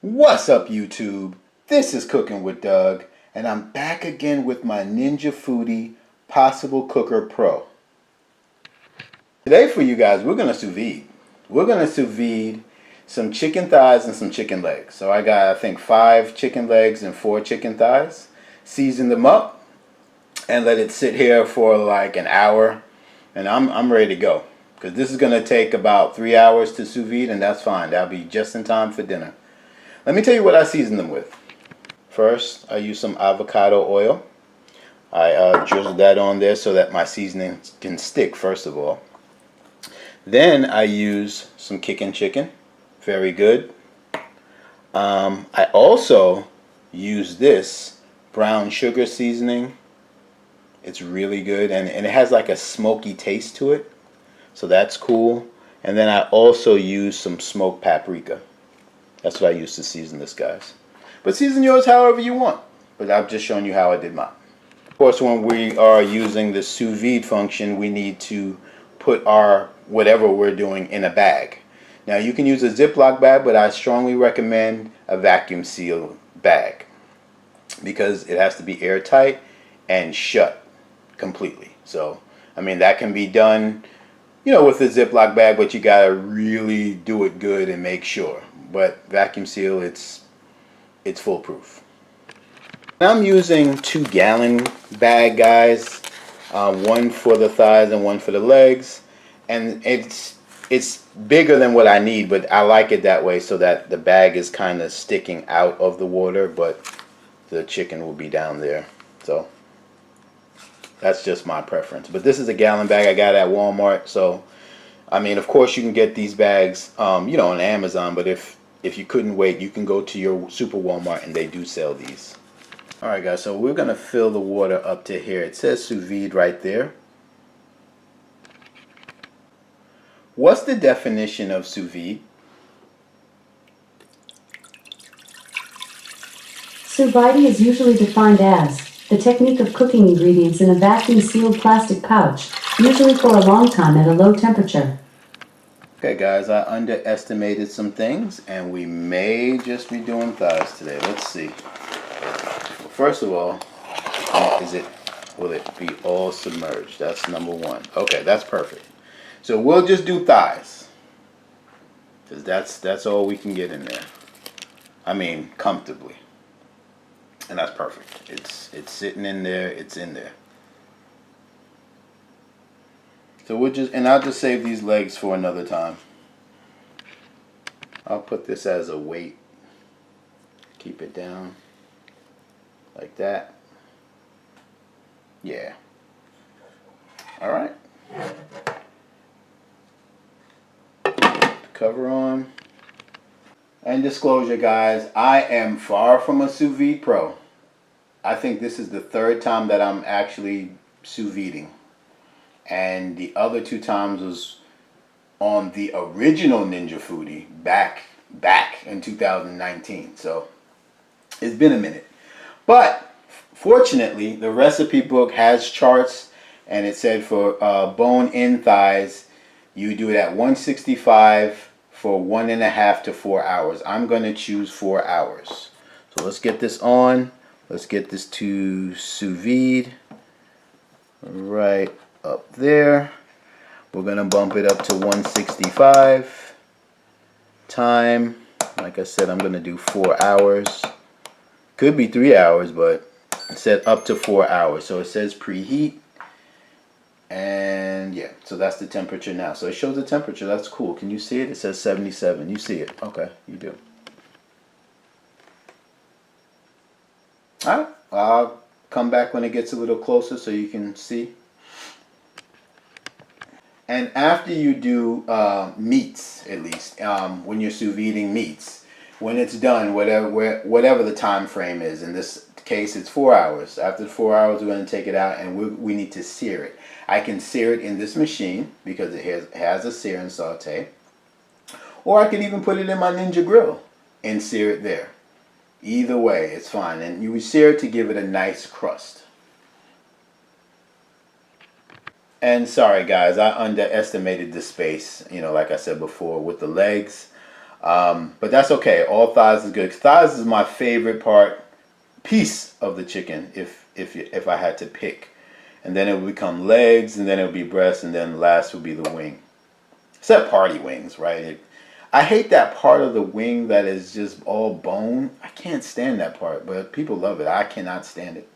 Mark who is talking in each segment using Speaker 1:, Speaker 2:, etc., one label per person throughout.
Speaker 1: What's up, YouTube? This is Cooking with Doug, and I'm back again with my Ninja Foodi PossibleCooker Pro. Today for you guys, we're going to sous vide. We're going to sous vide some chicken thighs and some chicken legs. So I got, I think, 5 chicken legs and 4 chicken thighs. Season them up and let it sit here for like an hour, and I'm ready to go. Because this is going to take about 3 hours to sous vide, and that's fine. That'll be just in time for dinner. Let me tell you what I season them with. First, I use some avocado oil. I drizzle that on there so that my seasoning can stick, first of all. Then I use some kicking chicken. Very good. I also use this brown sugar seasoning. It's really good, and it has like a smoky taste to it. So that's cool. And then I also use some smoked paprika. That's what I use to season this, guys. But season yours however you want. But I've just shown you how I did mine. Of course, when we are using the sous vide function, we need to put our whatever we're doing in a bag. Now, you can use a Ziploc bag, but I strongly recommend a vacuum seal bag because it has to be airtight and shut completely. So, I mean, that can be done, you know, with a Ziploc bag, but you gotta really do it good and make sure. But vacuum seal, it's foolproof. I'm using 2-gallon bag, guys. One for the thighs and one for the legs, and it's bigger than what I need, but I like it that way so that the bag is kind of sticking out of the water, but the chicken will be down there. So that's just my preference. But this is a gallon bag I got at Walmart. So I mean, of course, you can get these bags, you know, on Amazon. But if you couldn't wait, you can go to your Super Walmart and they do sell these. All right, guys. So we're gonna fill the water up to here. It says sous vide right there. What's the definition of sous vide?
Speaker 2: Sous vide is usually defined as the technique of cooking ingredients in a vacuum-sealed plastic pouch, usually for a long time at a low temperature.
Speaker 1: Okay, guys, I underestimated some things, and we may just be doing thighs today. Let's see. Well, first of all, will it be all submerged? That's number one. Okay, that's perfect. So we'll just do thighs, because that's all we can get in there. I mean, comfortably. And that's perfect. It's sitting in there. It's in there. So I'll just save these legs for another time. I'll put this as a weight. Keep it down like that. Yeah. All right. Cover on. And disclosure, guys, I am far from a sous vide pro. I think this is the 3rd time that I'm actually sous viding. And the other 2 times was on the original Ninja Foodi back in 2019. So it's been a minute. But fortunately, the recipe book has charts, and it said for bone-in thighs, you do it at 165 for 1.5 to 4 hours. I'm going to choose 4 hours. So let's get this on. Let's get this to sous vide right up there. We're going to bump it up to 165. Time, like I said, I'm going to do 4 hours. Could be 3 hours, but it said up to 4 hours. So it says preheat. And yeah, so that's the temperature now. So it shows the temperature. That's cool. Can you see it? It says 77. You see it. Okay, you do. All right. I'll come back when it gets a little closer so you can see. And after you do meats, at least, when you're sous viding meats, when it's done, whatever the time frame is, in this case it's 4 hours. After the 4 hours, we're going to take it out and we need to sear it. I can sear it in this machine because it has a sear and saute. Or I can even put it in my Ninja grill and sear it there. Either way, it's fine. And you sear it to give it a nice crust. And sorry guys, I underestimated the space, you know, like I said before with the legs. But that's okay. All thighs is good. Thighs is my favorite piece of the chicken if I had to pick. And then it would become legs, and then it would be breast, and then last would be the wing. Except party wings, right? I hate that part of the wing that is just all bone. I can't stand that part, but people love it. I cannot stand it.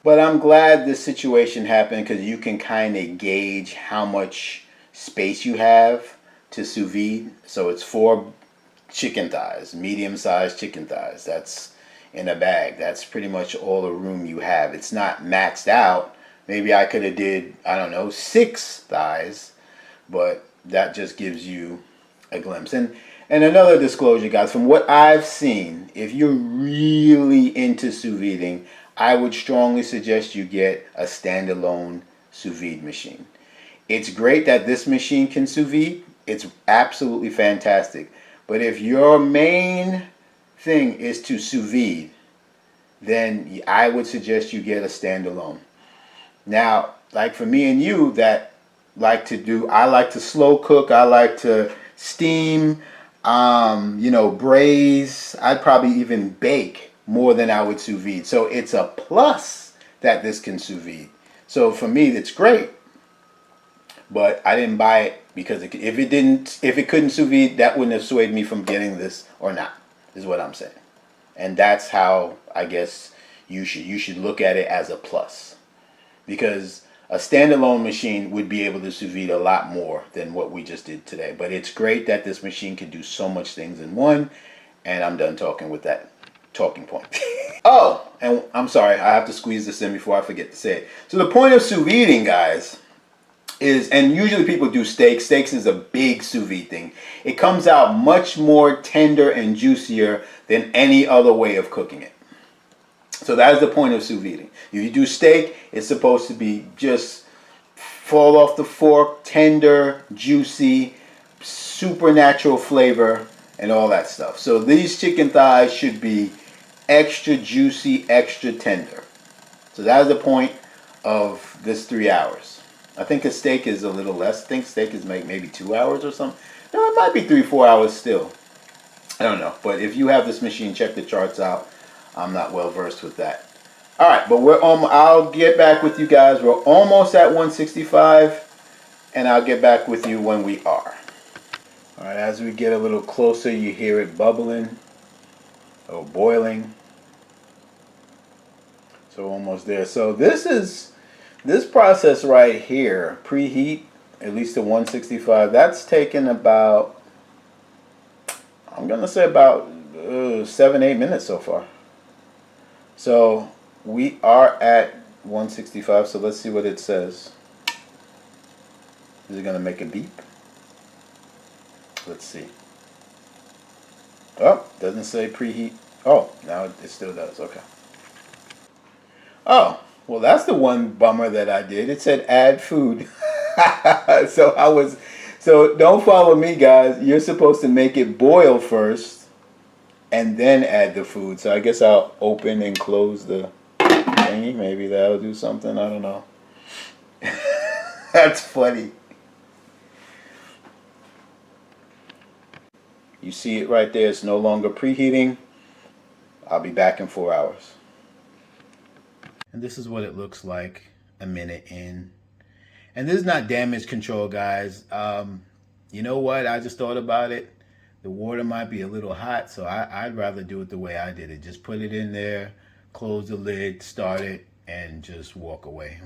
Speaker 1: But I'm glad this situation happened because you can kind of gauge how much space you have to sous vide. So it's 4 chicken thighs, medium-sized chicken thighs. That's in a bag. That's pretty much all the room you have. It's not maxed out. Maybe I could have did, I don't know, 6 thighs, but that just gives you a glimpse. And another disclosure, guys, from what I've seen, if you're really into sous videing, I would strongly suggest you get a standalone sous vide machine. It's great that this machine can sous vide. It's absolutely fantastic. But if your main thing is to sous vide, then I would suggest you get a standalone. Now, like for me and you that I like to slow cook, I like to steam, braise. I'd probably even bake more than I would sous vide. So it's a plus that this can sous vide. So for me, it's great. But I didn't buy it because if it couldn't sous vide, that wouldn't have swayed me from getting this or not, is what I'm saying. And that's how I guess you should look at it as a plus. Because a standalone machine would be able to sous vide a lot more than what we just did today. But it's great that this machine can do so much things in one. And I'm done talking with that talking point. Oh, and I'm sorry, I have to squeeze this in before I forget to say it. So the point of sous videing, guys, is, and usually people do steaks. Steaks is a big sous vide thing. It comes out much more tender and juicier than any other way of cooking it. So that is the point of sous videing. If you do steak, it's supposed to be just fall off the fork, tender, juicy, supernatural flavor, and all that stuff. So these chicken thighs should be extra juicy, extra tender. So that is the point of this 3 hours. I think a steak is a little less. I think steak is maybe 2 hours or something. No, it might be 3-4 hours still. I don't know. But if you have this machine, check the charts out. I'm not well versed with that. All right, but I'll get back with you guys. We're almost at 165, and I'll get back with you when we are. All right, as we get a little closer, you hear it bubbling or boiling. So almost there. So this process right here, preheat, at least to 165, that's taken about, I'm going to say about 7-8 minutes so far. So we are at 165, so let's see what it says. Is it going to make a beep? Let's see. Oh, doesn't say preheat. Oh, now it still does. Okay. Oh, well, that's the one bummer that I did. It said add food. So don't follow me, guys. You're supposed to make it boil first and then add the food. So I guess I'll open and close the thingy. Maybe that'll do something. I don't know. That's funny. You see it right there. It's no longer preheating. I'll be back in 4 hours. And this is what it looks like a minute in. And this is not damage control, guys. You know what? I just thought about it. The water might be a little hot, so I'd rather do it the way I did it. Just put it in there, close the lid, start it, and just walk away.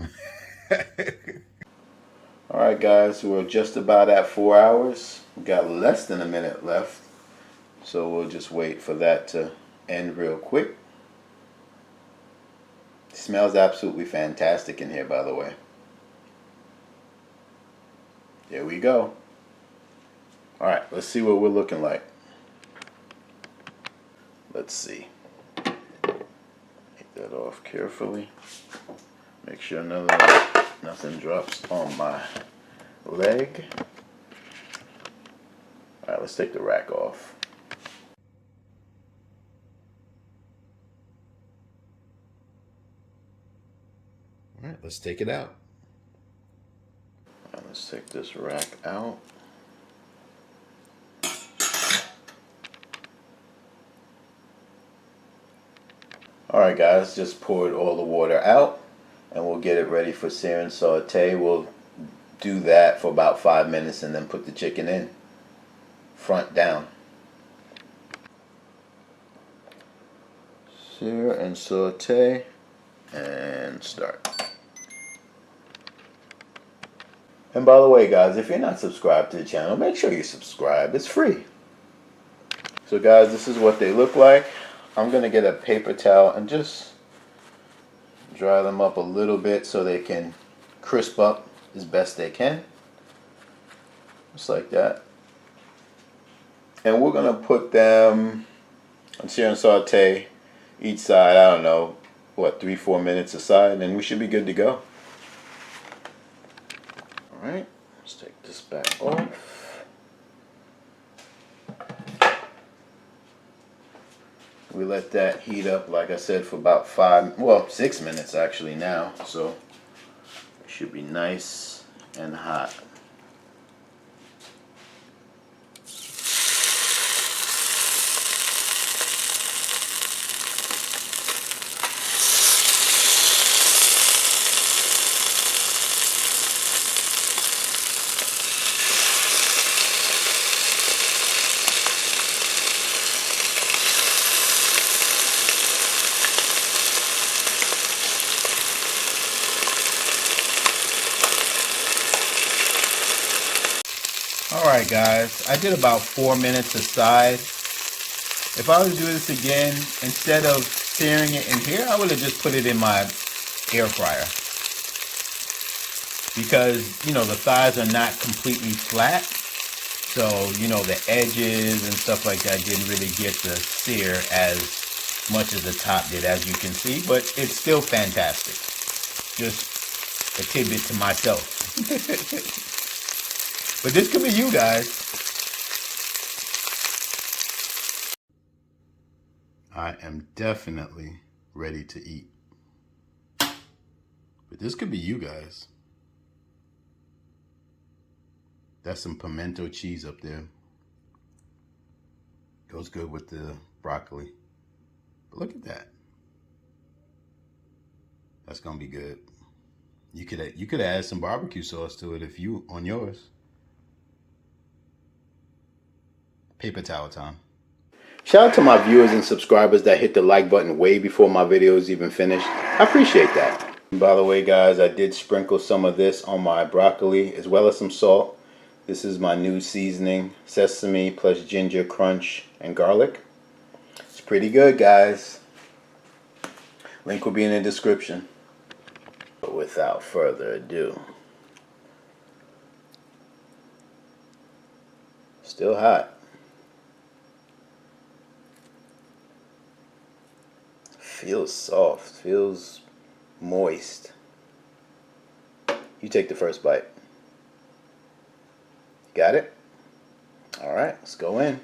Speaker 1: All right, guys, we're just about at 4 hours. We got less than a minute left, so we'll just wait for that to end real quick. It smells absolutely fantastic in here, by the way. There we go. All right, let's see what we're looking like. Let's see. Take that off carefully. Make sure nothing drops on my leg. All right, let's take the rack off. All right, let's take it out. All right, let's take this rack out. Alright guys, just poured all the water out and we'll get it ready for sear and saute. We'll do that for about 5 minutes and then put the chicken in, front down. Sear and saute and start. And by the way guys, if you're not subscribed to the channel, make sure you subscribe. It's free. So guys, this is what they look like. I'm going to get a paper towel and just dry them up a little bit so they can crisp up as best they can. Just like that. And we're going to put them on sear and saute each side, I don't know, what, 3-4 minutes aside, and we should be good to go. Alright, let's take this back off. We let that heat up, like I said, for about 6 minutes actually now, so it should be nice and hot. Alright guys, I did about 4 minutes aside. If I were to do this again, instead of searing it in here, I would have just put it in my air fryer. Because, you know, the thighs are not completely flat. So, you know, the edges and stuff like that didn't really get the sear as much as the top did, as you can see. But it's still fantastic. Just a tidbit to myself. But this could be you guys. I am definitely ready to eat. But this could be you guys. That's some pimento cheese up there. Goes good with the broccoli. But look at that. That's gonna be good. You could add some barbecue sauce to it if you on yours. Paper towel time. Shout out to my viewers and subscribers that hit the like button way before my videos even finished. I appreciate that. And by the way guys, I did sprinkle some of this on my broccoli as well as some salt. This is my new seasoning, sesame plus ginger crunch and garlic. It's pretty good guys. Link will be in the description. But without further ado. Still hot. Feels soft, feels moist. You take the first bite. Got it? Alright, let's go in.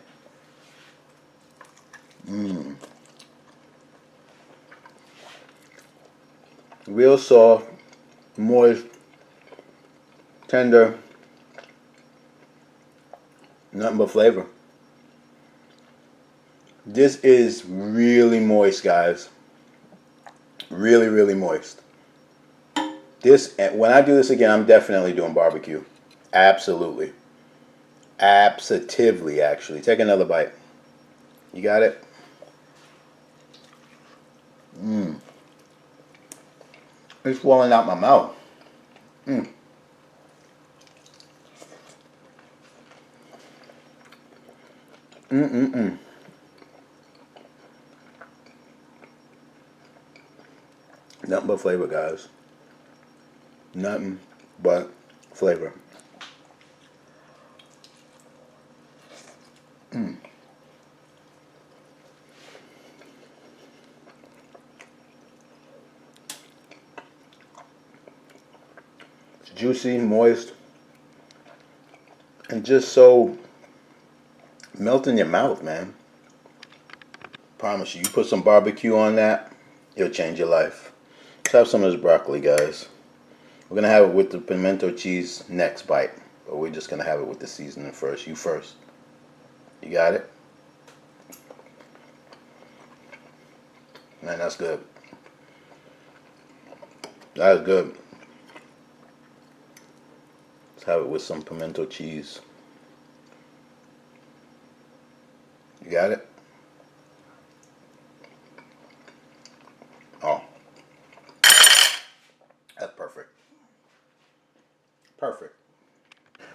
Speaker 1: Real soft, moist, tender, nothing but flavor. This is really moist, guys. Really, really moist. This, when I do this again, I'm definitely doing barbecue. Absolutely. Absolutely, actually. Take another bite. You got it? It's falling out my mouth. Nothing but flavor, guys. Nothing but flavor. It's juicy, moist, and just so melt in your mouth, man. Promise you, you put some barbecue on that, it'll change your life. Let's have some of this broccoli, guys. We're gonna have it with the pimento cheese next bite, but we're just gonna have it with the seasoning first. You first. You got it? Man, that's good. That is good. Let's have it with some pimento cheese. You got it? Oh, that's perfect. Perfect.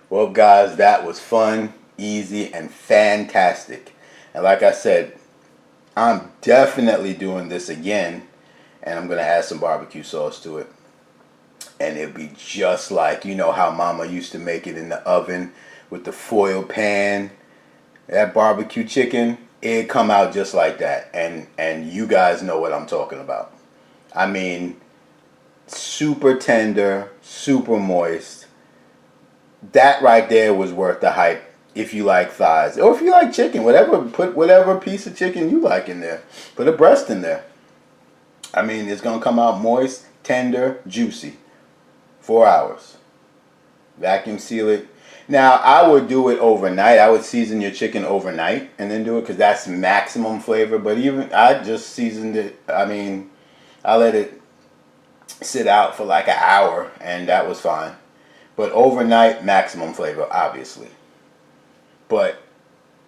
Speaker 1: Well, guys, that was fun, easy, and fantastic. And like I said, I'm definitely doing this again, and I'm going to add some barbecue sauce to it. And it'll be just like, you know how Mama used to make it in the oven with the foil pan. That barbecue chicken, it'd come out just like that. And you guys know what I'm talking about. I mean, super tender, super moist. That right there was worth the hype if you like thighs. Or if you like chicken, whatever, put whatever piece of chicken you like in there. Put a breast in there. I mean, it's going to come out moist, tender, juicy. 4 hours. Vacuum seal it. Now, I would do it overnight. I would season your chicken overnight and then do it because that's maximum flavor. But even I just seasoned it. I mean, I let it sit out for like an hour and that was fine. But overnight, maximum flavor, obviously. But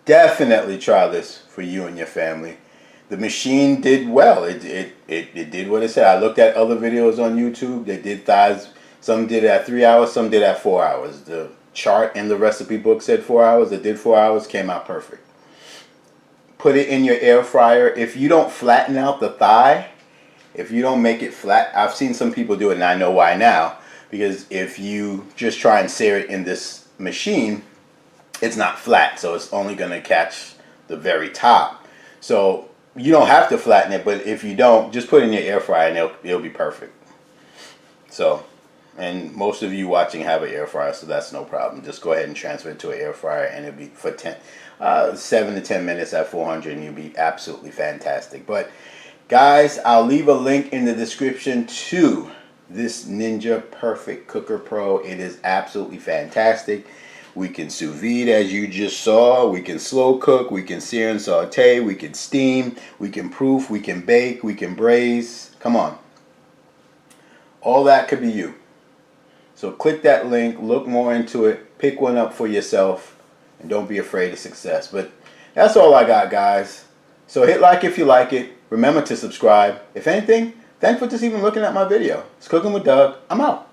Speaker 1: definitely try this for you and your family. The machine did well. It did what it said. I looked at other videos on YouTube. They did thighs. Some did it at 3 hours. Some did at 4 hours. The chart in the recipe book said 4 hours. It did 4 hours. Came out perfect. Put it in your air fryer. If you don't flatten out the thigh, if you don't make it flat, I've seen some people do it, and I know why now. Because if you just try and sear it in this machine, it's not flat, so it's only going to catch the very top. So you don't have to flatten it, but if you don't, just put it in your air fryer and it'll be perfect. So, and most of you watching have an air fryer, so that's no problem. Just go ahead and transfer it to an air fryer, and it'll be for 7 to 10 minutes at 400, and you'll be absolutely fantastic. But guys, I'll leave a link in the description to this Ninja Perfect Cooker Pro. It is absolutely fantastic. We can sous vide, as you just saw. We can slow cook. We can sear and saute. We can steam. We can proof. We can bake. We can braise. Come on. All that could be you. So click that link. Look more into it. Pick one up for yourself. And don't be afraid of success. But that's all I got, guys. So hit like if you like it. Remember to subscribe. If anything, thanks for just even looking at my video. It's Cooking with Doug. I'm out.